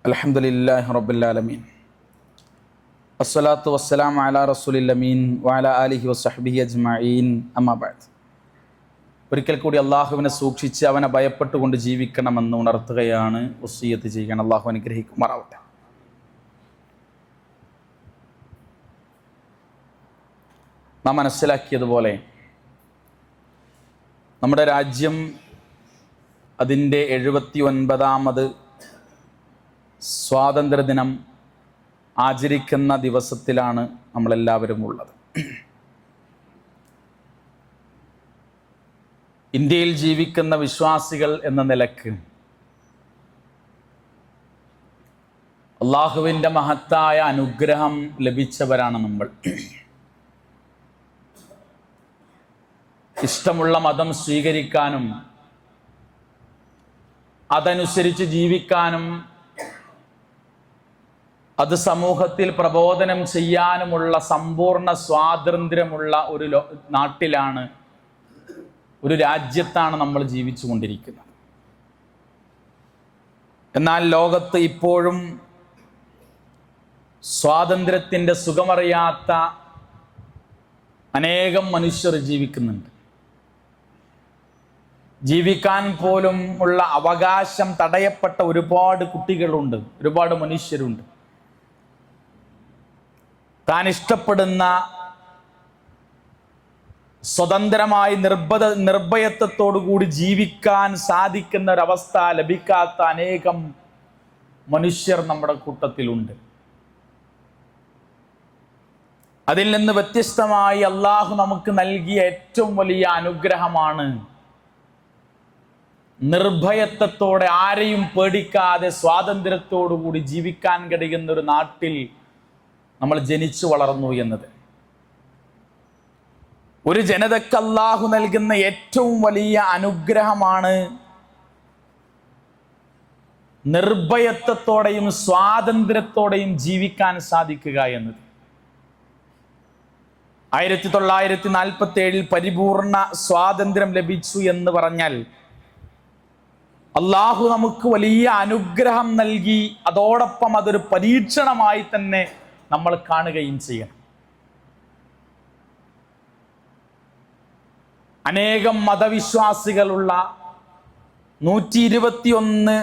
അൽഹംദുലില്ലാഹി റബ്ബിൽ ആലമീൻ അസ്സലാത്തു വസ്സലാമു അലാ റസൂലിൽ അമീൻ വഅലാ ആലിഹി വസഹ്ബിഹി അജ്മഈൻ അമ്മാ ബഅദ്. ഒരിക്കൽ കൂടി അള്ളാഹുവിനെ സൂക്ഷിച്ച് അവനെ ഭയപ്പെട്ടുകൊണ്ട് ജീവിക്കണമെന്ന് ഉണർത്തുകയാണ്, വസിയ്യത്ത് ചെയ്യണം. അള്ളാഹു അനുഗ്രഹിക്കുമാറാവട്ടെ. നാം മനസ്സിലാക്കിയതുപോലെ നമ്മുടെ രാജ്യം അതിൻ്റെ 79ാമത് സ്വാതന്ത്ര്യദിനം ആചരിക്കുന്ന ദിവസത്തിലാണ് നമ്മളെല്ലാവരും ഉള്ളത്. ഇന്ത്യയിൽ ജീവിക്കുന്ന വിശ്വാസികൾ എന്ന നിലക്ക് അള്ളാഹുവിൻ്റെ മഹത്തായ അനുഗ്രഹം ലഭിച്ചവരാണ് നമ്മൾ. ഇഷ്ടമുള്ള മതം സ്വീകരിക്കാനും അതനുസരിച്ച് ജീവിക്കാനും അത് സമൂഹത്തിൽ പ്രബോധനം ചെയ്യാനുമുള്ള സമ്പൂർണ്ണ സ്വാതന്ത്ര്യമുള്ള ഒരു നാട്ടിലാണ്, ഒരു രാജ്യത്താണ് നമ്മൾ ജീവിച്ചു കൊണ്ടിരിക്കുന്നത്. എന്നാൽ ലോകത്ത് ഇപ്പോഴും സ്വാതന്ത്ര്യത്തിൻ്റെ സുഖമറിയാത്ത അനേകം മനുഷ്യർ ജീവിക്കുന്നുണ്ട്. ജീവിക്കാൻ പോലും ഉള്ള അവകാശം തടയപ്പെട്ട ഒരുപാട് കുട്ടികളുണ്ട്, ഒരുപാട് മനുഷ്യരുണ്ട്. താൻ ഇഷ്ടപ്പെടുന്ന സ്വതന്ത്രമായി നിർഭയത്വത്തോടുകൂടി ജീവിക്കാൻ സാധിക്കുന്ന ഒരവസ്ഥ ലഭിക്കാത്ത അനേകം മനുഷ്യർ നമ്മുടെ കൂട്ടത്തിലുണ്ട്. അതിൽ നിന്ന് വ്യത്യസ്തമായി അള്ളാഹു നമുക്ക് നൽകിയ ഏറ്റവും വലിയ അനുഗ്രഹമാണ് നിർഭയത്വത്തോടെ, ആരെയും പേടിക്കാതെ സ്വാതന്ത്ര്യത്തോടുകൂടി ജീവിക്കാൻ കഴിയുന്ന ഒരു നാട്ടിൽ നമ്മൾ ജനിച്ചു വളർന്നു എന്നത്. ഒരു ജനതയ്ക്ക് അല്ലാഹു നൽകുന്ന ഏറ്റവും വലിയ അനുഗ്രഹമാണ് നിർഭയത്വത്തോടെയും സ്വാതന്ത്ര്യത്തോടെയും ജീവിക്കാൻ സാധിക്കുക എന്നത്. 1947 പരിപൂർണ സ്വാതന്ത്ര്യം ലഭിച്ചു എന്ന് പറഞ്ഞാൽ അള്ളാഹു നമുക്ക് വലിയ അനുഗ്രഹം നൽകി. അതോടൊപ്പം അതൊരു പരീക്ഷണമായി തന്നെ നമ്മൾ കാണുകയും ചെയ്യണം. അനേകം മതവിശ്വാസികളുള്ള 121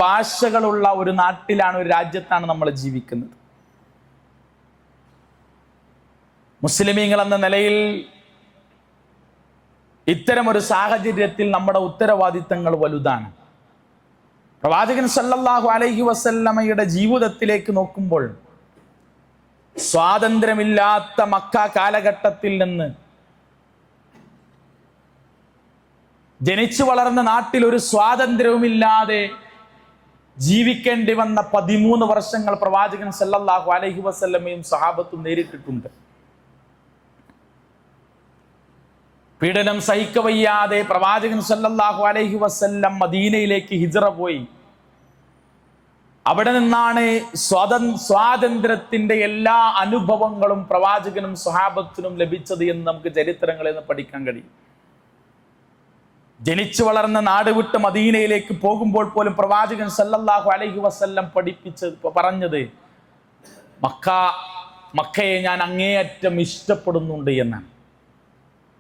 ഭാഷകളുള്ള ഒരു നാട്ടിലാണ്, ഒരു രാജ്യത്താണ് നമ്മൾ ജീവിക്കുന്നത്. മുസ്ലിമീങ്ങൾ എന്ന നിലയിൽ ഇത്തരമൊരു സാഹചര്യത്തിൽ നമ്മുടെ ഉത്തരവാദിത്തങ്ങൾ വലുതാണ്. പ്രവാചകൻ സല്ലല്ലാഹു അലൈഹി വസല്ലമയുടെ ജീവിതത്തിലേക്ക് നോക്കുമ്പോൾ സ്വാതന്ത്ര്യമില്ലാത്ത മക്ക കാലഘട്ടത്തിൽ നിന്ന് ജനിച്ചു വളർന്ന നാട്ടിൽ ഒരു സ്വാതന്ത്ര്യവുമില്ലാതെ ജീവിക്കേണ്ടി വന്ന 13 വർഷങ്ങൾ പ്രവാചകൻ സല്ലല്ലാഹു അലൈഹി വസല്ലമയും സഹാബത്തും നേരിട്ടിട്ടുണ്ട്. പീഡനം സഹിക്കവയ്യാതെ പ്രവാചകൻ സല്ലല്ലാഹു അലൈഹി വസല്ലം മദീനയിലേക്ക് ഹിജ്റ പോയി. അവിടെ നിന്നാണ് സ്വാതന്ത്ര്യത്തിന്റെ എല്ലാ അനുഭവങ്ങളും പ്രവാചകനും സ്വഹാബത്തിനും ലഭിച്ചത് എന്ന് നമുക്ക് ചരിത്രങ്ങളിൽ നിന്ന് പഠിക്കാൻ കഴിയും. ജനിച്ചു വളർന്ന നാട് വിട്ട് മദീനയിലേക്ക് പോകുമ്പോൾ പോലും പ്രവാചകൻ സല്ലല്ലാഹു അലൈഹി വസല്ലം പറഞ്ഞത് മക്കയെ ഞാൻ അങ്ങേയറ്റം ഇഷ്ടപ്പെടുന്നുണ്ട് എന്നാണ്.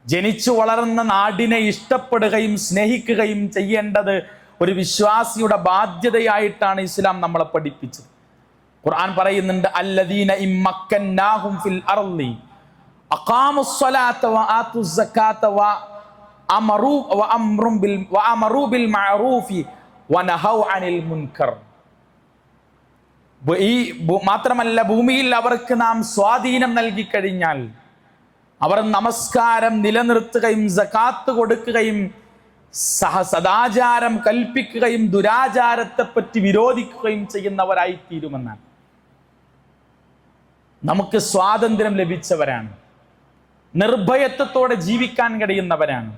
ജനിച്ചു വളർന്ന നാടിനെ ഇഷ്ടപ്പെടുകയും സ്നേഹിക്കുകയും ചെയ്യേണ്ടത് ഒരു വിശ്വാസിയുടെ ബാധ്യതയായിട്ടാണ് ഇസ്ലാം നമ്മളെ പഠിപ്പിച്ചത്. ഖുർആൻ പറയുന്നുണ്ട്, അല്ലദീന ഇമ്മക്കന്നാഹും ഫിൽ അർളി അഖാമുസ്സലാത്ത വആതുസ് സകാത്ത വഅമറൂ ബിൽ മഅറൂഫി വനഹൗ അനിൽ മുൻകർ. മാത്രമല്ല, ഭൂമിയിൽ അവർക്ക് നാം സ്വാധീനം നൽകി കഴിഞ്ഞാൽ അവർ നമസ്കാരം നിലനിർത്തുകയും സകാത്ത് കൊടുക്കുകയും സദാചാരം കൽപ്പിക്കുകയും ദുരാചാരത്തെപ്പറ്റി വിരോധിക്കുകയും ചെയ്യുന്നവരായി തീരുമെന്നാണ്. നമുക്ക് സ്വാതന്ത്ര്യം ലഭിച്ചവരാണ്, നിർഭയത്വത്തോടെ ജീവിക്കാൻ കഴിയുന്നവരാണ്.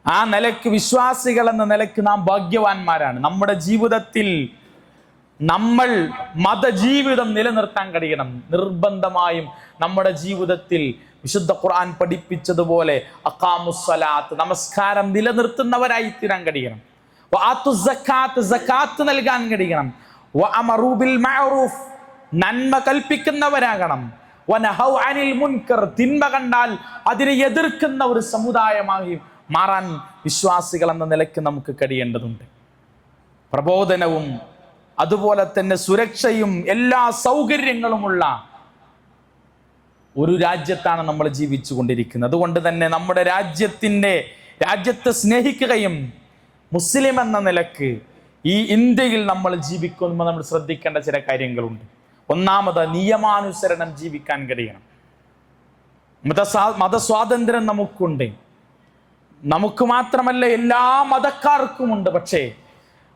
ആ നിലയ്ക്ക് വിശ്വാസികൾ എന്ന നിലയ്ക്ക് നാം ഭാഗ്യവാന്മാരാണ്. നമ്മുടെ ജീവിതത്തിൽ നമ്മൾ മതജീവിതം നിലനിർത്താൻ കഴിയണം. നിർബന്ധമായും നമ്മുടെ ജീവിതത്തിൽ വിശുദ്ധ ഖുർആൻ പഠിപ്പിച്ചതുപോലെ അഖാമുസ്സലാത്ത്, നമസ്കാരം നിലനിർത്തുന്നവരായി തീരാൻ കഴിയണം. വആതുസ് സകാത്ത്, സകാത്ത് നൽകാൻ കഴിയണം. വഅമറൂ ബിൽ മഅറൂഫ്, നന്മ കൽപ്പിക്കുന്നവരാകണം. വനഹൗ അനിൽ മുൻകർ, തിന്മ കണ്ടാൽ അതിനെ എതിർക്കുന്ന ഒരു സമുദായമായി മാറാൻ വിശ്വാസികൾ എന്ന നിലയ്ക്ക് നമുക്ക് കഴിയേണ്ടതുണ്ട്. പ്രബോധനവും അതുപോലെ തന്നെ സുരക്ഷയും എല്ലാ സൗകര്യങ്ങളുമുള്ള ഒരു രാജ്യത്താണ് നമ്മൾ ജീവിച്ചു കൊണ്ടിരിക്കുന്നത്. അതുകൊണ്ട് തന്നെ നമ്മുടെ രാജ്യത്തെ സ്നേഹിക്കുകയും മുസ്ലിം എന്ന നിലക്ക് ഈ ഇന്ത്യയിൽ നമ്മൾ ജീവിക്കുമ്പോൾ നമ്മൾ ശ്രദ്ധിക്കേണ്ട ചില കാര്യങ്ങളുണ്ട്. ഒന്നാമത്, നിയമാനുസരണം ജീവിക്കാൻ കഴിയണം. മതസ്വാതന്ത്ര്യം നമുക്കുണ്ട്, നമുക്ക് മാത്രമല്ല എല്ലാ മതക്കാർക്കുമുണ്ട്. പക്ഷേ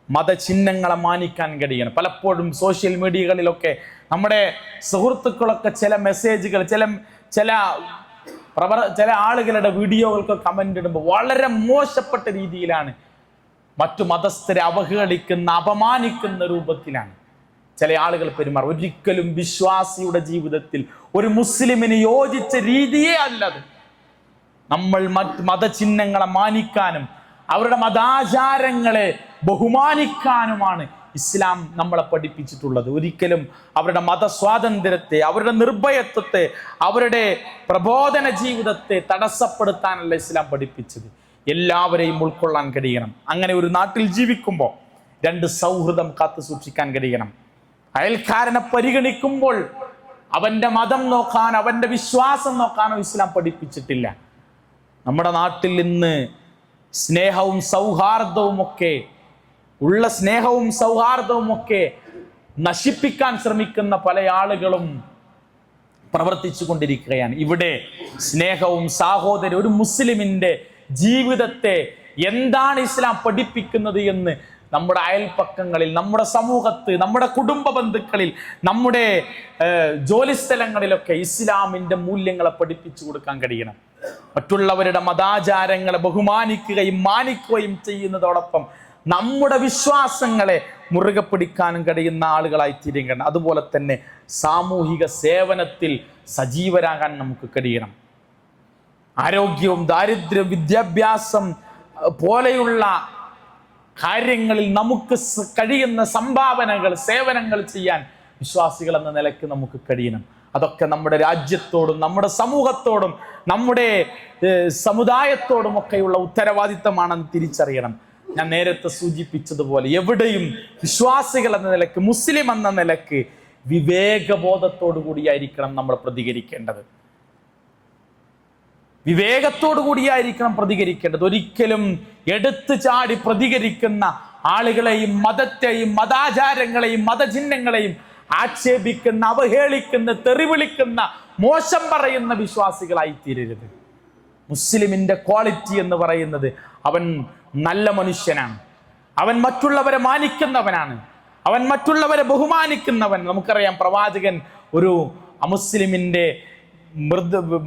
മതചിഹ്നങ്ങളെ മാനിക്കാൻ കഴിയണം. പലപ്പോഴും സോഷ്യൽ മീഡിയകളിലൊക്കെ നമ്മുടെ സുഹൃത്തുക്കളൊക്കെ ചില മെസ്സേജുകൾ, ചില ആളുകളുടെ വീഡിയോകൾക്ക് കമന്റ് ഇടുമ്പോൾ വളരെ മോശപ്പെട്ട രീതിയിലാണ്, മറ്റു മതസ്ഥരെ അവഹേളിക്കുന്ന അപമാനിക്കുന്ന രൂപത്തിലാണ് ചില ആളുകൾ പെരുമാറും. ഒരിക്കലും വിശ്വാസിയുടെ ജീവിതത്തിൽ ഒരു മുസ്ലിമിന് യോജിച്ച രീതിയേ അല്ലത്. നമ്മൾ മതചിഹ്നങ്ങളെ മാനിക്കാനും അവരുടെ മതാചാരങ്ങളെ ബഹുമാനിക്കാനുമാണ് ഇസ്ലാം നമ്മളെ പഠിപ്പിച്ചിട്ടുള്ളത്. ഒരിക്കലും അവരുടെ മതസ്വാതന്ത്ര്യത്തെ, അവരുടെ നിർഭയത്വത്തെ, അവരുടെ പ്രബോധന ജീവിതത്തെ തടസ്സപ്പെടുത്താനല്ല ഇസ്ലാം പഠിപ്പിച്ചത്. എല്ലാവരെയും ഉൾക്കൊള്ളാൻ കഴിയണം. അങ്ങനെ ഒരു നാട്ടിൽ ജീവിക്കുമ്പോൾ രണ്ട് സൗഹൃദം കാത്തു സൂക്ഷിക്കാൻ കഴിയണം. അയൽക്കാരനെ പരിഗണിക്കുമ്പോൾ അവന്റെ മതം നോക്കാനോ അവന്റെ വിശ്വാസം നോക്കാനോ ഇസ്ലാം പഠിപ്പിച്ചിട്ടില്ല. നമ്മുടെ നാട്ടിൽ ഇന്ന് സ്നേഹവും സൗഹാർദ്ദവും ഒക്കെ നശിപ്പിക്കാൻ ശ്രമിക്കുന്ന പല ആളുകളും പ്രവർത്തിച്ചു കൊണ്ടിരിക്കുകയാണ്. ഇവിടെ സ്നേഹവും സാഹോദര്യവും, ഒരു മുസ്ലിമിന്റെ ജീവിതത്തെ എന്താണ് ഇസ്ലാം പഠിപ്പിക്കുന്നത് എന്ന് നമ്മുടെ അയൽപ്പക്കങ്ങളിൽ, നമ്മുടെ സമൂഹത്ത്, നമ്മുടെ കുടുംബ ബന്ധുക്കളിൽ, നമ്മുടെ ജോലിസ്ഥലങ്ങളിലൊക്കെ ഇസ്ലാമിന്റെ മൂല്യങ്ങളെ പഠിപ്പിച്ചു കൊടുക്കാൻ കഴിയണം. മറ്റുള്ളവരുടെ മതാചാരങ്ങളെ ബഹുമാനിക്കുകയും മാനിക്കുകയും ചെയ്യുന്നതോടൊപ്പം നമ്മുടെ വിശ്വാസങ്ങളെ മുറുകെ പിടിക്കാനും കഴിയുന്ന ആളുകളായി തീരുകയാണ്. അതുപോലെ തന്നെ സാമൂഹിക സേവനത്തിൽ സജീവരാകാൻ നമുക്ക് കഴിയണം. ആരോഗ്യവും ദാരിദ്ര്യവും വിദ്യാഭ്യാസം പോലെയുള്ള കാര്യങ്ങളിൽ നമുക്ക് കഴിയുന്ന സംഭാവനകൾ, സേവനങ്ങൾ ചെയ്യാൻ വിശ്വാസികൾ എന്ന നിലയ്ക്ക് നമുക്ക് കഴിയണം. അതൊക്കെ നമ്മുടെ രാജ്യത്തോടും നമ്മുടെ സമൂഹത്തോടും നമ്മുടെ സമുദായത്തോടും ഒക്കെയുള്ള ഉത്തരവാദിത്തമാണെന്ന് തിരിച്ചറിയണം. ഞാൻ നേരത്തെ സൂചിപ്പിച്ചതുപോലെ എവിടെയും വിശ്വാസികൾ എന്ന നിലയ്ക്ക്, മുസ്ലിം എന്ന നിലയ്ക്ക് വിവേകബോധത്തോടു കൂടിയായിരിക്കണം നമ്മൾ പ്രതികരിക്കേണ്ടത്. വിവേകത്തോടു കൂടിയായിരിക്കണം പ്രതികരിക്കേണ്ടത്. ഒരിക്കലും എടുത്തു ചാടി പ്രതികരിക്കുന്ന ആളുകളെയും മതത്തെയും മതാചാരങ്ങളെയും മതചിഹ്നങ്ങളെയും ആക്ഷേപിക്കുന്ന, അവഹേളിക്കുന്ന, തെറിവിളിക്കുന്ന, മോശം പറയുന്ന വിശ്വാസികളായി തീരരുത്. മുസ്ലിമിന്റെ ക്വാളിറ്റി എന്ന് പറയുന്നത് അവൻ നല്ല മനുഷ്യനാണ്, അവൻ മറ്റുള്ളവരെ മാനിക്കുന്നവനാണ്, അവൻ മറ്റുള്ളവരെ ബഹുമാനിക്കുന്നവൻ. നമുക്കറിയാം, പ്രവാചകൻ ഒരു അമുസ്ലിമിന്റെ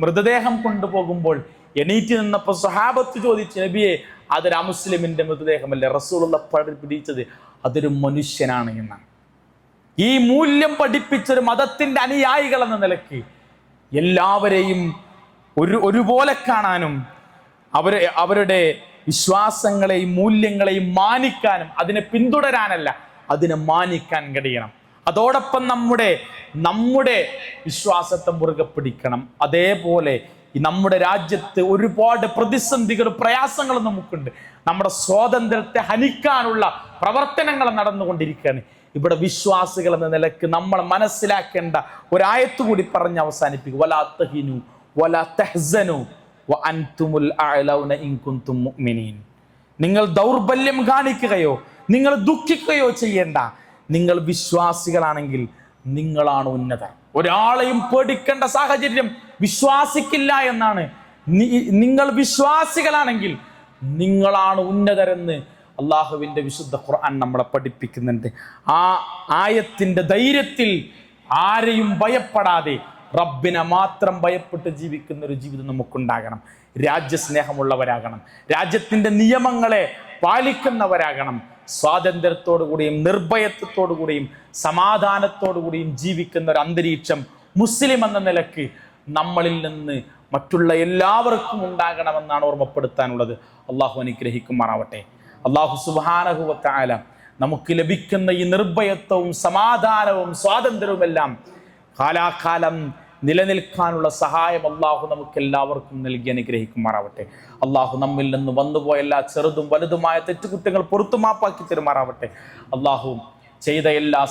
മൃതദേഹം കൊണ്ടുപോകുമ്പോൾ എണീറ്റ് നിന്നപ്പോൾ സ്വഹാബത്ത് ചോദിച്ചു, നബിയെ, അതൊരു അമുസ്ലിമിന്റെ മൃതദേഹമല്ലേ? റസൂലുള്ള പഠിപ്പിച്ചത് അതൊരു മനുഷ്യനാണ് എന്നാണ്. ഈ മൂല്യം പഠിപ്പിച്ചൊരു മതത്തിന്റെ അനുയായികൾ എന്ന നിലയ്ക്ക് എല്ലാവരെയും ഒരുപോലെ കാണാനും അവരുടെ വിശ്വാസങ്ങളെയും മൂല്യങ്ങളെയും മാനിക്കാനും, അതിനെ പിന്തുടരാനല്ല, അതിനെ മാനിക്കാൻ കഴിയണം. അതോടൊപ്പം നമ്മുടെ വിശ്വാസത്തെ മുറുകെ പിടിക്കണം. അതേപോലെ നമ്മുടെ രാജ്യത്ത് ഒരുപാട് പ്രതിസന്ധികളും പ്രയാസങ്ങളും നമുക്കുണ്ട്. നമ്മുടെ സ്വാതന്ത്ര്യത്തെ ഹനിക്കാനുള്ള പ്രവർത്തനങ്ങൾ നടന്നുകൊണ്ടിരിക്കുകയാണ്. ഇവിടെ വിശ്വാസികൾ എന്ന നിലക്ക് നമ്മൾ മനസ്സിലാക്കേണ്ട ഒരായത്ത് കൂടി പറഞ്ഞ് അവസാനിപ്പിക്കും. വലാ തഹിനു വലാ തഹ്സനു വഅൻതുമുൽ അഅലൗന ഇൻ കുൻതും മുഅ്മിനീൻ. നിങ്ങൾ ദൗർബല്യം കാണിക്കുകയോ നിങ്ങൾ ദുഃഖിക്കുകയോ ചെയ്യേണ്ട. നിങ്ങൾ വിശ്വാസികളാണെങ്കിൽ നിങ്ങളാണ് ഉന്നതർ. ഒരാളെയും പേടിക്കേണ്ട സാഹചര്യം വിശ്വാസിക്കില്ല എന്നാണ്. നിങ്ങൾ വിശ്വാസികളാണെങ്കിൽ നിങ്ങളാണ് ഉന്നതരെന്ന് അള്ളാഹുവിൻ്റെ വിശുദ്ധ ഖുർആൻ നമ്മളെ പഠിപ്പിക്കുന്നുണ്ട്. ആ ആയത്തിന്റെ ധൈര്യത്തിൽ ആരെയും ഭയപ്പെടാതെ റബ്ബിനെ മാത്രം ഭയപ്പെട്ട് ജീവിക്കുന്ന ഒരു ജീവിതം നമുക്കുണ്ടാകണം. രാജ്യസ്നേഹമുള്ളവരാകണം, രാജ്യത്തിന്റെ നിയമങ്ങളെ പാലിക്കുന്നവരാകണം. സ്വാതന്ത്ര്യത്തോടു കൂടിയും നിർഭയത്വത്തോടു കൂടിയും സമാധാനത്തോടു കൂടിയും ജീവിക്കുന്ന ഒരു അന്തരീക്ഷം മുസ്ലിം എന്ന നിലക്ക് നമ്മളിൽ നിന്ന് മറ്റുള്ള എല്ലാവർക്കും ഉണ്ടാകണമെന്നാണ് ഓർമ്മപ്പെടുത്താനുള്ളത്. അള്ളാഹു അനുഗ്രഹിക്കുമാറാവട്ടെ. അള്ളാഹു സുബ്ഹാനഹു വ തആല നമുക്ക് ലഭിക്കുന്ന ഈ നിർഭയത്വവും സമാധാനവും സ്വാതന്ത്ര്യവുമെല്ലാം കാലാകാലം നിലനിൽക്കാനുള്ള സഹായം അള്ളാഹു നമുക്ക് എല്ലാവർക്കും നൽകി അനുഗ്രഹിക്കുമാറാവട്ടെ. അള്ളാഹു നമ്മിൽ നിന്ന് വന്നുപോയ എല്ലാ ചെറുതും വലുതുമായ തെറ്റുകുറ്റങ്ങൾ പുറത്തുമാപ്പാക്കി തരുമാറാവട്ടെ. അള്ളാഹു ചെയ്ത എല്ലാ